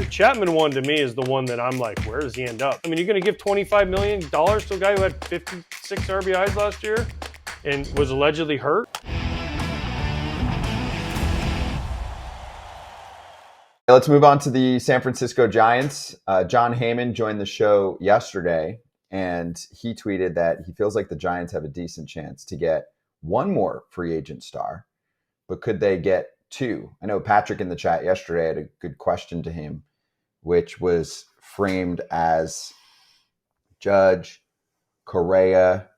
The Chapman one to me is the one that I'm like, where does he end up? I mean, you're going to give $25 million to a guy who had 56 RBIs last year and was allegedly hurt? Let's move on to the San Francisco Giants. Jon Heyman joined the show yesterday, and he tweeted that he feels like the Giants have a decent chance to get one more free agent star, but could they get two? I know Patrick in the chat yesterday had a good question to him, which was framed as Judge, Correa,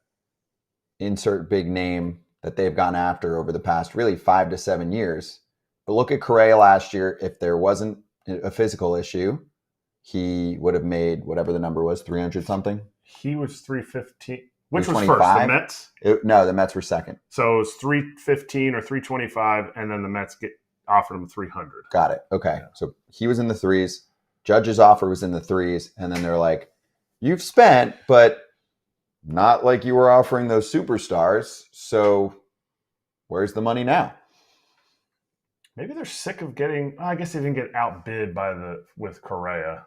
insert big name that they've gone after over the past really 5 to 7 years. But look at Correa last year. If there wasn't a physical issue, he would have made whatever the number was, 300 something. He was 315. Which was first? The Mets? No, the Mets were second. So it was 315 or 325, and then the Mets offered him 300. Got it. Okay. So he was in the threes. Judge's offer was in the threes. And then they're like, you've spent, but not like you were offering those superstars. So where's the money now? Maybe they're sick of getting. I guess they didn't get outbid with Correa.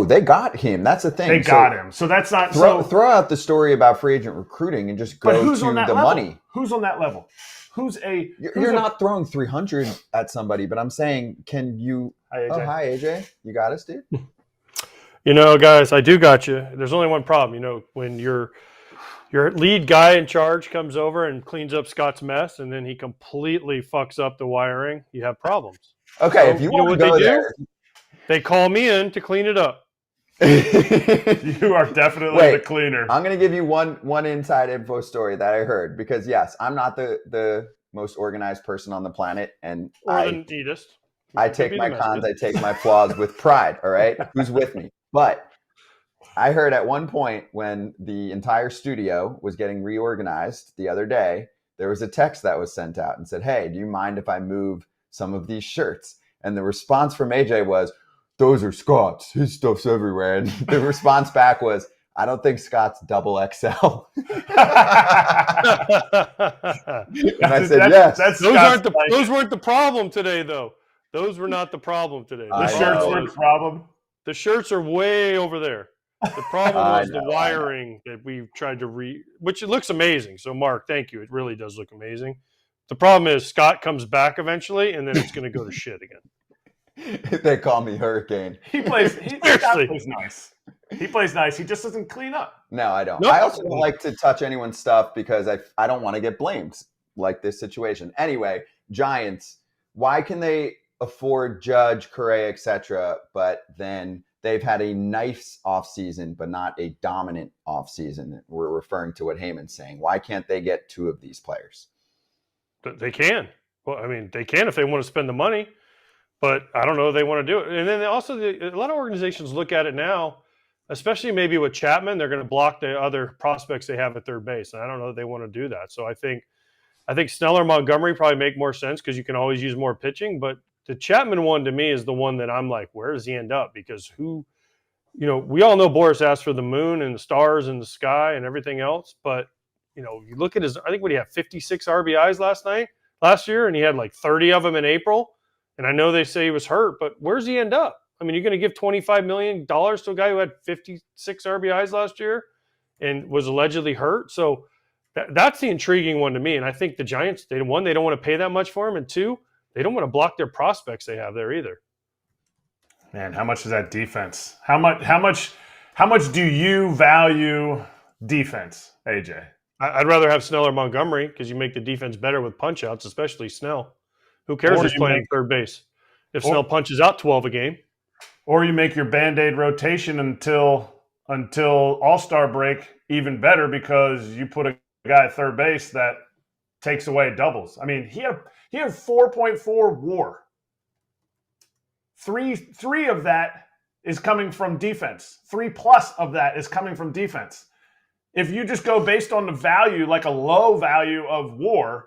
They got him. That's the thing. They got him. So that's not. Throw out the story about free agent recruiting and just go to the money. Who's on that level? You're not throwing 300 at somebody, but I'm saying, can you? Hi, AJ. Oh, hi, AJ. You got us, dude. Guys, I do got you. There's only one problem. When your lead guy in charge comes over and cleans up Scott's mess, and then he completely fucks up the wiring, you have problems. Okay, so, if you want to go there. They call me in to clean it up. You are definitely the cleaner. I'm going to give you one inside info story that I heard, because yes, I'm not the most organized person on the planet, and the neatest. I take my cons, I take my flaws with pride. All right, who's with me? But I heard at one point when the entire studio was getting reorganized the other day, there was a text that was sent out and said, "Hey, do you mind if I move some of these shirts?" And the response from AJ was, "Those are Scott's. His stuff's everywhere." And the response back was, "I don't think Scott's double XL." And I said, "Yes." Those weren't the problem today, though. Those were not the problem today. The shirts weren't the problem. The shirts are way over there. The problem was the wiring that we tried to which it looks amazing. So, Mark, thank you. It really does look amazing. The problem is Scott comes back eventually, and then it's going to go to shit again. They call me Hurricane. He plays nice. He plays nice. He just doesn't clean up. No, I don't. Nope. I also don't like to touch anyone's stuff because I don't want to get blamed like this situation. Anyway, Giants, why can they afford Judge, Correa, etc., but then they've had a nice offseason, but not a dominant offseason? We're referring to what Heyman's saying. Why can't they get two of these players? They can. Well, I mean, they can if they want to spend the money. But I don't know if they want to do it. And then also, a lot of organizations look at it now, especially maybe with Chapman, they're going to block the other prospects they have at third base. And I don't know if they want to do that. So I think Snell or Montgomery probably make more sense because you can always use more pitching. But the Chapman one to me is the one that I'm like, where does he end up? Because we all know Boris asked for the moon and the stars and the sky and everything else. But, you look at I think what he had 56 RBIs last year, and he had like 30 of them in April. And I know they say he was hurt, but where's he end up? I mean, you're going to give $25 million to a guy who had 56 RBIs last year and was allegedly hurt. So that's the intriguing one to me. And I think the Giants, they don't want to pay that much for him. And two, they don't want to block their prospects they have there either. Man, how much is that defense? How much do you value defense, AJ? I'd rather have Snell or Montgomery because you make the defense better with punch outs, especially Snell. Who cares who's playing third base? If Snell punches out 12 a game. Or you make your Band-Aid rotation until All-Star break even better because you put a guy at third base that takes away doubles. I mean, he had 4.4 WAR. Three of that is coming from defense. 3+ of that is coming from defense. If you just go based on the value, like a low value of WAR,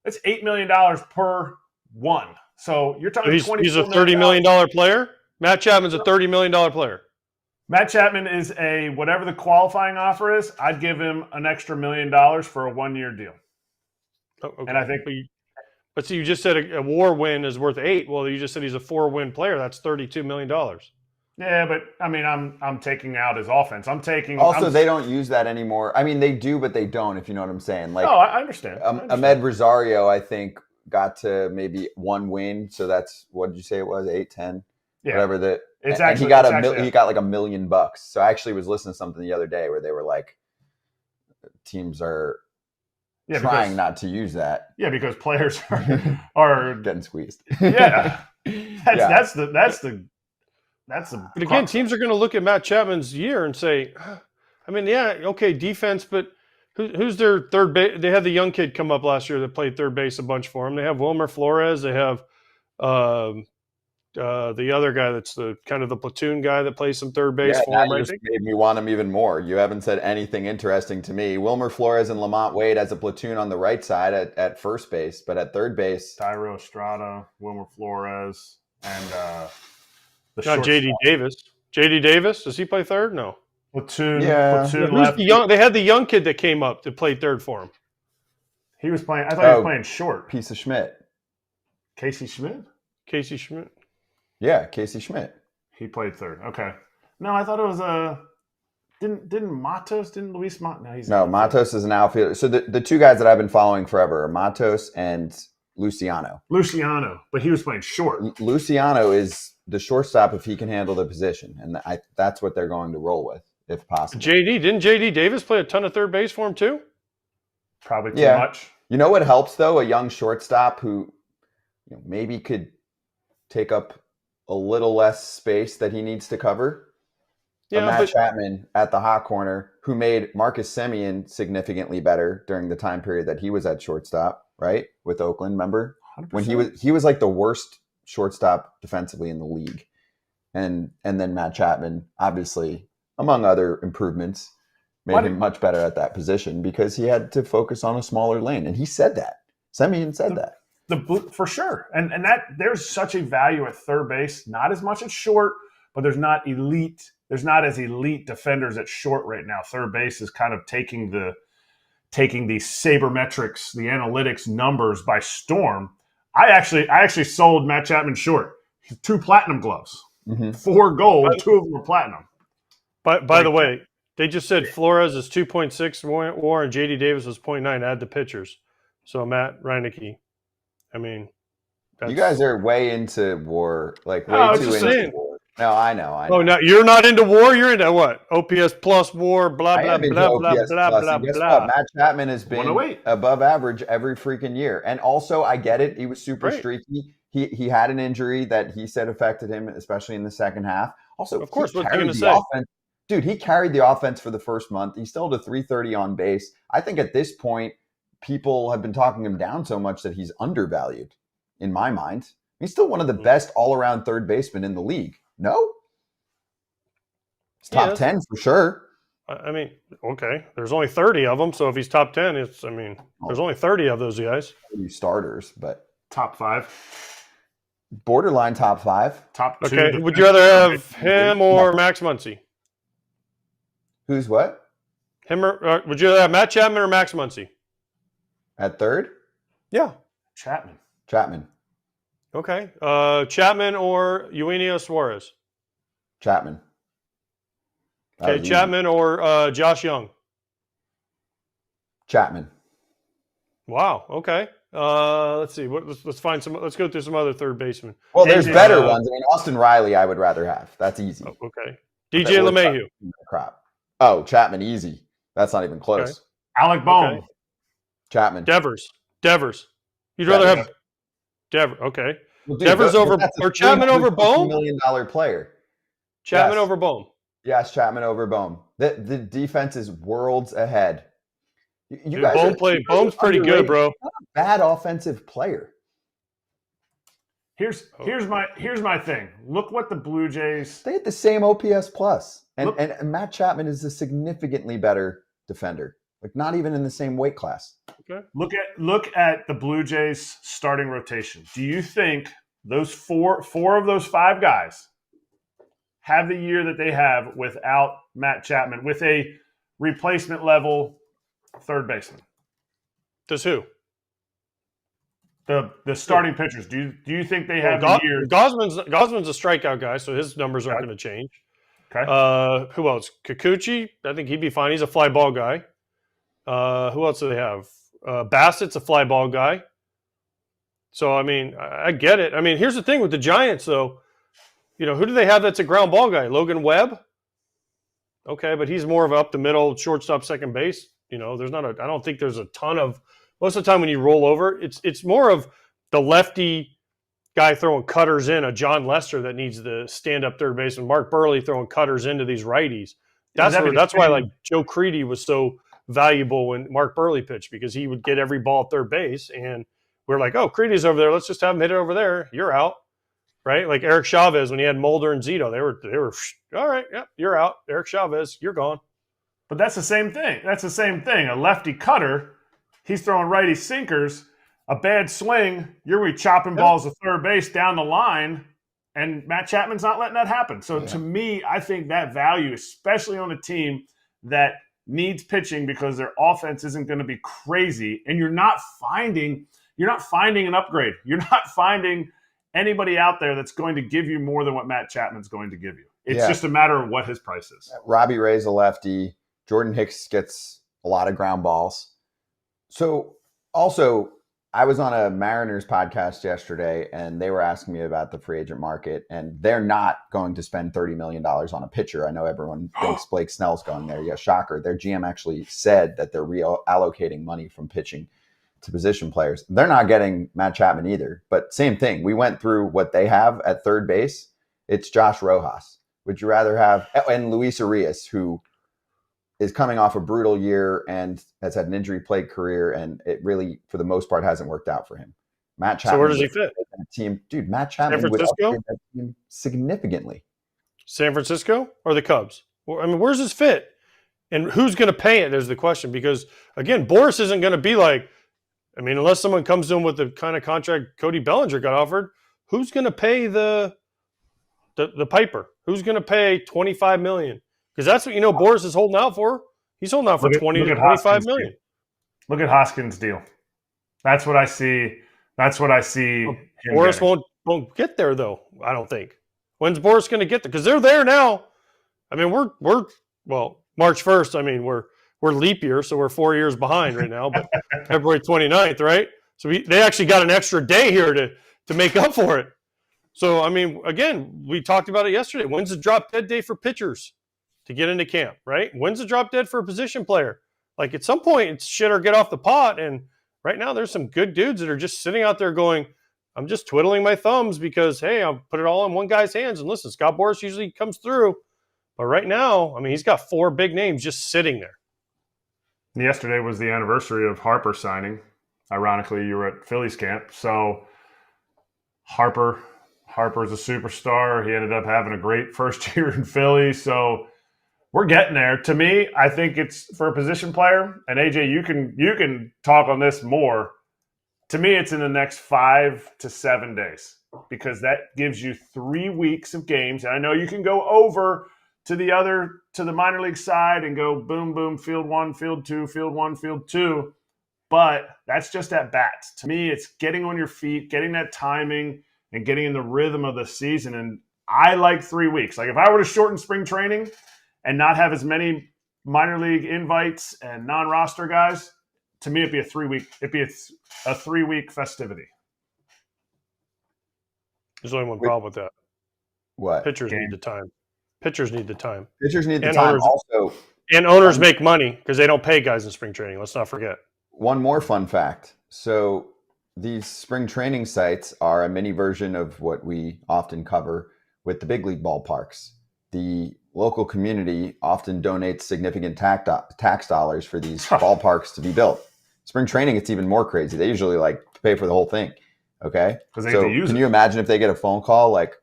it's $8 million per one. So you're talking he's a $30 million player? Matt Chapman's a $30 million player. Matt Chapman is whatever the qualifying offer is, I'd give him an extra $1 million for a 1-year deal. Oh, okay. And I think But see, you just said a WAR win is worth 8. Well, you just said he's a 4-win player. That's $32 million. Yeah, but I mean, I'm taking out his offense. Also, they don't use that anymore. I mean, they do, but they don't. If you know what I'm saying. Like, no, I understand. Ahmed Rosario, I think, got to maybe 1 win. So that's, what did you say it was? 8, 10, whatever. He got he got like $1 million. So I actually was listening to something the other day where they were like, teams are trying not to use that. Yeah, because players are getting squeezed. Yeah, that's the. But again, teams are going to look at Matt Chapman's year and say, I mean, yeah, okay, defense, but who's their third base? They had the young kid come up last year that played third base a bunch for him. They have Wilmer Flores. They have the other guy that's the kind of the platoon guy that plays some third base for him. You just made me want him even more. You haven't said anything interesting to me. Wilmer Flores and Lamont Wade as a platoon on the right side at first base, but at third base, Tyro Estrada, Wilmer Flores, and not JD Davis. JD Davis, does he play third? No. Platoon. Who's they had the young kid that came up to play third for him. He was playing. I thought he was playing short. Piece of Schmidt. Casey Schmidt. Yeah, Casey Schmidt. He played third. Okay. No, I thought it was Didn't Matos? Didn't Luis Matos? No, Matos is an outfielder. So the two guys that I've been following forever are Matos and Luciano. But he was playing short. Luciano is the shortstop if he can handle the position, and that's what they're going to roll with if possible. Didn't JD Davis play a ton of third base for him too? Probably too much. You know what helps though? A young shortstop who maybe could take up a little less space that he needs to cover. Matt Chapman at the hot corner, who made Marcus Semien significantly better during the time period that he was at shortstop, right? With Oakland, remember? 100%. When he was like the worst shortstop defensively in the league. And then Matt Chapman, obviously, among other improvements, made him much better at that position because he had to focus on a smaller lane. And he said that. Semien said that. For sure. And that there's such a value at third base, not as much at short, but there's not as elite defenders at short right now. Third base is kind of taking the sabermetrics, the analytics numbers by storm. I actually sold Matt Chapman short. 2 platinum gloves, 4 gold, 2 of them were platinum. By the way, they just said Flores is 2.6 WAR and JD Davis was 0.9. Add the pitchers. So Matt Reineke, I mean, you guys are way into WAR, like way too into WAR. No, I know. Oh, no, you're not into WAR. You're into what? OPS plus WAR. Blah blah blah blah blah blah. Matt Chapman has been above average every freaking year, and also I get it. He was super streaky. He had an injury that he said affected him, especially in the second half. Also, of course, what are you going to say? Dude, he carried the offense for the first month. He still had a 330 on base. I think at this point, people have been talking him down so much that he's undervalued, in my mind. He's still one of the best all-around third basemen in the league. No? He's top 10 for sure. I mean, okay. There's only 30 of them, so if he's top 10, there's only 30 of those guys. Starters, but top 5. Borderline top 5. Top 2. Okay. Would you rather have him or Max Muncy? Who's what? Him or would you rather have Matt Chapman or Max Muncy? At third? Yeah. Chapman. Okay. Chapman or Eugenio Suarez? Chapman. Okay, Chapman or Josh Young? Chapman. Wow. Okay. Let's see. Let's find some. Let's go through some other third basemen. Well, there's better ones. I mean, Austin Riley, I would rather have. That's easy. Oh, okay. DJ LeMahieu. Crap. Oh, Chapman, easy. That's not even close. Okay. Alec Bohm. Okay. Chapman. Devers. You'd rather have Devers. Okay. Well, dude, Devers over or Chapman over Bohm? $1 million player. Chapman over Bohm. Yes, Chapman over Bohm. The defense is worlds ahead. Bohm's pretty good, bro. Not a bad offensive player. Here's my thing. Look what the Blue Jays. They had the same OPS plus, and Matt Chapman is a significantly better defender. Like not even in the same weight class. Okay. Look at the Blue Jays starting rotation. Do you think those four of those 5 guys have the year that they have without Matt Chapman with a replacement level third baseman? Does who? The starting pitchers. Do you think they have the years? Gosman's a strikeout guy, so his numbers aren't going to change. Okay. Who else? Kikuchi, I think he'd be fine. He's a fly ball guy. Who else do they have? Bassett's a fly ball guy. So, I mean, I get it. I mean, here's the thing with the Giants, though. You know, who do they have that's a ground ball guy? Logan Webb? Okay, but he's more of up the middle, shortstop, second base. You know, I don't think there's a ton of, most of the time when you roll over, it's more of the lefty guy throwing cutters in, a John Lester that needs to stand up third base, and Mark Burley throwing cutters into these righties. That's why like Joe Creedy was so valuable when Mark Burley pitched, because he would get every ball at third base, and we're like, oh, Creedy's over there. Let's just have him hit it over there. You're out, right? Like Eric Chavez when he had Mulder and Zito, they were all right. Yeah, you're out. Eric Chavez, you're gone. But that's the same thing. A lefty cutter, he's throwing righty sinkers. A bad swing, you're chopping balls to third base down the line, and Matt Chapman's not letting that happen. So to me, I think that value, especially on a team that needs pitching because their offense isn't going to be crazy, and you're not finding an upgrade. You're not finding anybody out there that's going to give you more than what Matt Chapman's going to give you. It's just a matter of what his price is. Robbie Ray's a lefty. Jordan Hicks gets a lot of ground balls. So also, I was on a Mariners podcast yesterday, and they were asking me about the free agent market, and they're not going to spend $30 million on a pitcher. I know everyone thinks Blake Snell's going there. Yeah, shocker. Their GM actually said that they're reallocating money from pitching to position players. They're not getting Matt Chapman either, but same thing. We went through what they have at third base. It's Josh Rojas. Would you rather have, and Luis Arias, who is coming off a brutal year and has had an injury-plagued career, and it really, for the most part, hasn't worked out for him. Matt Chapman. So where does he fit? Team, dude, Matt Chapman San Francisco? would upgrade that team significantly. San Francisco or the Cubs? I mean, where's his fit? And who's going to pay it is the question. Because, again, Boris isn't going to be like, I mean, unless someone comes in with the kind of contract Cody Bellinger got offered, who's going to pay the piper? Who's going to pay $25 million? Because that's what Boris is holding out for. He's holding out for 20 to 25 million. Look at Hoskins' deal. That's what I see. Boris won't get there though. I don't think. When's Boris going to get there? Because they're there now. I mean, we're March 1st. I mean, we're leap year, so we're 4 years behind right now. But February 29th, right? So they actually got an extra day here to make up for it. So I mean, again, we talked about it yesterday. When's the drop dead day for pitchers to get into camp, right? When's the drop dead for a position player? Like at some point, it's shit or get off the pot. And right now, there's some good dudes that are just sitting out there going, I'm just twiddling my thumbs because, hey, I'll put it all in one guy's hands. And listen, Scott Boras usually comes through. But right now, I mean, he's got 4 big names just sitting there. Yesterday was the anniversary of Harper signing. Ironically, you were at Phillies camp. So Harper's a superstar. He ended up having a great first year in Philly. So we're getting there. To me, I think it's for a position player. And AJ, you can talk on this more. To me, it's in the next 5 to 7 days because that gives you 3 weeks of games. And I know you can go over to the minor league side and go boom, boom, field 1, field 2, field 1, field 2. But that's just at bats. To me, it's getting on your feet, getting that timing, and getting in the rhythm of the season. And I like 3 weeks. Like if I were to shorten spring training and not have as many minor league invites and non-roster guys, to me it'd be a 3-week festivity. There's only one problem with that. What? Pitchers need the time. Pitchers need the time. Pitchers need the time. Also, and owners make money because they don't pay guys in spring training. Let's not forget. One more fun fact. So these spring training sites are a mini version of what we often cover with the big league ballparks. The local community often donates significant tax dollars for these ballparks to be built. Spring training, it's even more crazy. They usually pay for the whole thing. Okay. So can you imagine if they get a phone call like,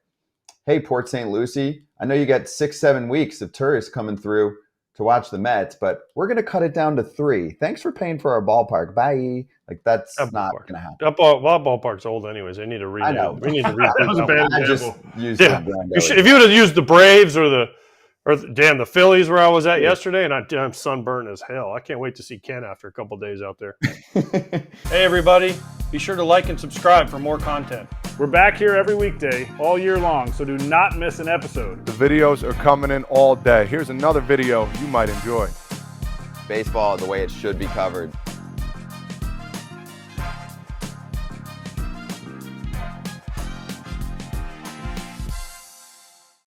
hey, Port St. Lucie, I know you got 6-7 weeks of tourists coming through to watch the Mets, but we're going to cut it down to 3. Thanks for paying for our ballpark. Bye. That's not going to happen. That ballpark's old anyways. They need to redo. I know. We need to redo. That was a bad example. If you would have used the Braves or the Or damn, the Phillies where I was at yesterday, and I'm sunburned as hell. I can't wait to see Ken after a couple days out there. Hey, everybody. Be sure to like and subscribe for more content. We're back here every weekday, all year long, so do not miss an episode. The videos are coming in all day. Here's another video you might enjoy. Baseball the way it should be covered.